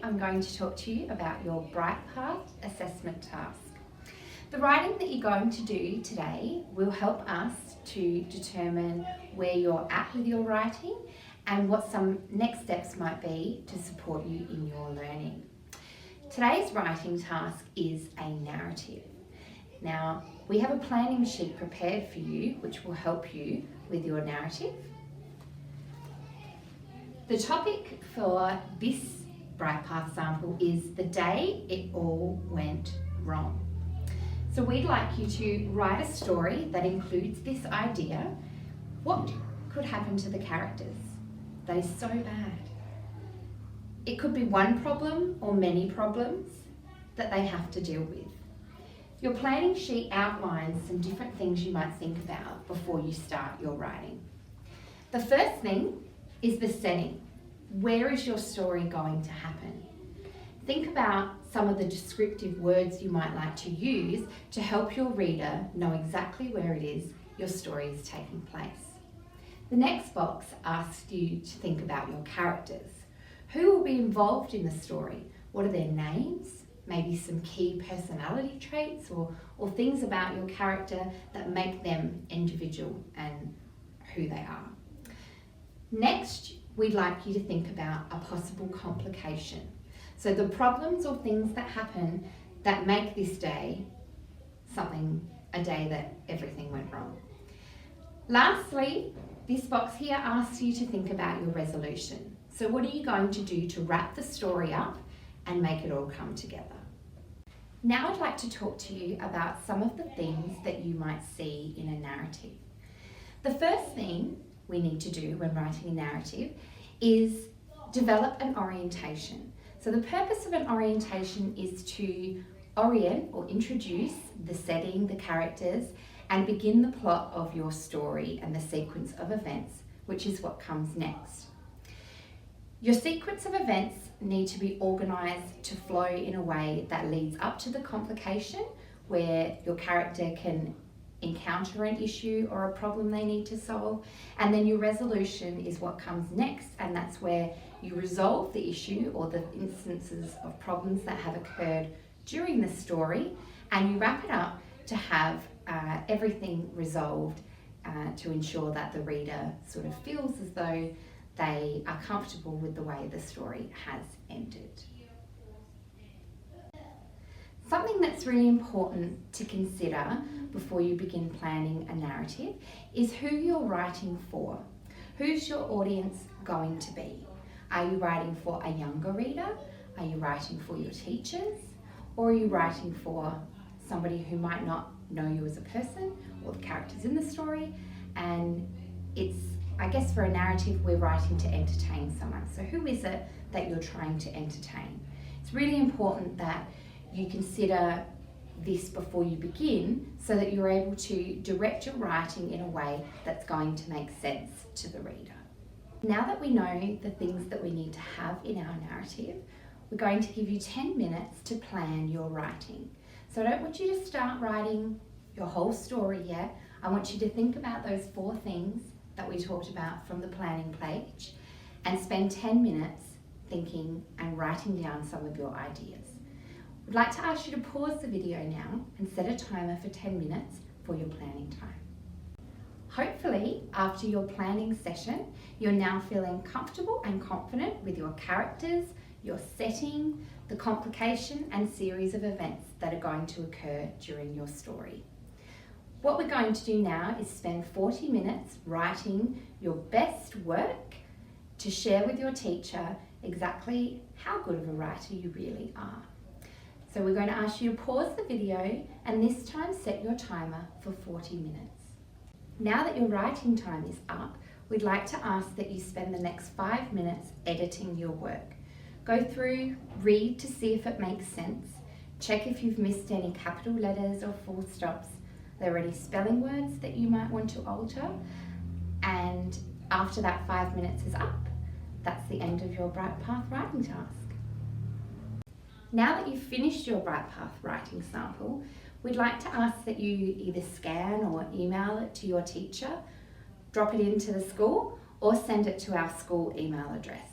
I'm going to talk to you about your Brightpath Assessment Task. The writing that you're going to do today will help us to determine where you're at with your writing and what some next steps might be to support you in your learning. Today's writing task is a narrative. Now, we have a planning sheet prepared for you which will help you with your narrative. The topic for this Brightpath sample is the day it all went wrong. So we'd like you to write a story that includes this idea. What could happen to the characters that is so bad? It could be one problem or many problems that they have to deal with. Your planning sheet outlines some different things you might think about before you start your writing. The first thing is the setting. Where is your story going to happen? Think about some of the descriptive words you might like to use to help your reader know exactly where it is your story is taking place. The next box asks you to think about your characters. Who will be involved in the story? What are their names? Maybe some key personality traits or things about your character that make them individual and who they are. Next, we'd like you to think about a possible complication. So the problems or things that happen that make this day a day that everything went wrong. Lastly, this box here asks you to think about your resolution. So what are you going to do to wrap the story up and make it all come together? Now I'd like to talk to you about some of the things that you might see in a narrative. The first thing we need to do when writing a narrative is develop an orientation. So the purpose of an orientation is to orient or introduce the setting, the characters, and begin the plot of your story and the sequence of events, which is what comes next. Your sequence of events need to be organised to flow in a way that leads up to the complication, where your character can encounter an issue or a problem they need to solve, and then your resolution is what comes next, and that's where you resolve the issue or the instances of problems that have occurred during the story, and you wrap it up to have everything resolved to ensure that the reader sort of feels as though they are comfortable with the way the story has ended. Something that's really important to consider before you begin planning a narrative is who you're writing for. Who's your audience going to be? Are you writing for a younger reader? Are you writing for your teachers? Or are you writing for somebody who might not know you as a person or the characters in the story? And I guess for a narrative, we're writing to entertain someone. So who is it that you're trying to entertain? It's really important that you consider this before you begin so that you're able to direct your writing in a way that's going to make sense to the reader. Now that we know the things that we need to have in our narrative, we're going to give you 10 minutes to plan your writing. So I don't want you to start writing your whole story yet. I want you to think about those 4 things that we talked about from the planning page and spend 10 minutes thinking and writing down some of your ideas. I'd like to ask you to pause the video now and set a timer for 10 minutes for your planning time. Hopefully, after your planning session, you're now feeling comfortable and confident with your characters, your setting, the complication and series of events that are going to occur during your story. What we're going to do now is spend 40 minutes writing your best work to share with your teacher exactly how good of a writer you really are. So we're going to ask you to pause the video and this time set your timer for 40 minutes. Now that your writing time is up, we'd like to ask that you spend the next 5 minutes editing your work. Go through, read to see if it makes sense, check if you've missed any capital letters or full stops. Are there any spelling words that you might want to alter? And after that 5 minutes is up, that's the end of your Brightpath writing task. Now that you've finished your Brightpath writing sample, we'd like to ask that you either scan or email it to your teacher, drop it into the school, or send it to our school email address.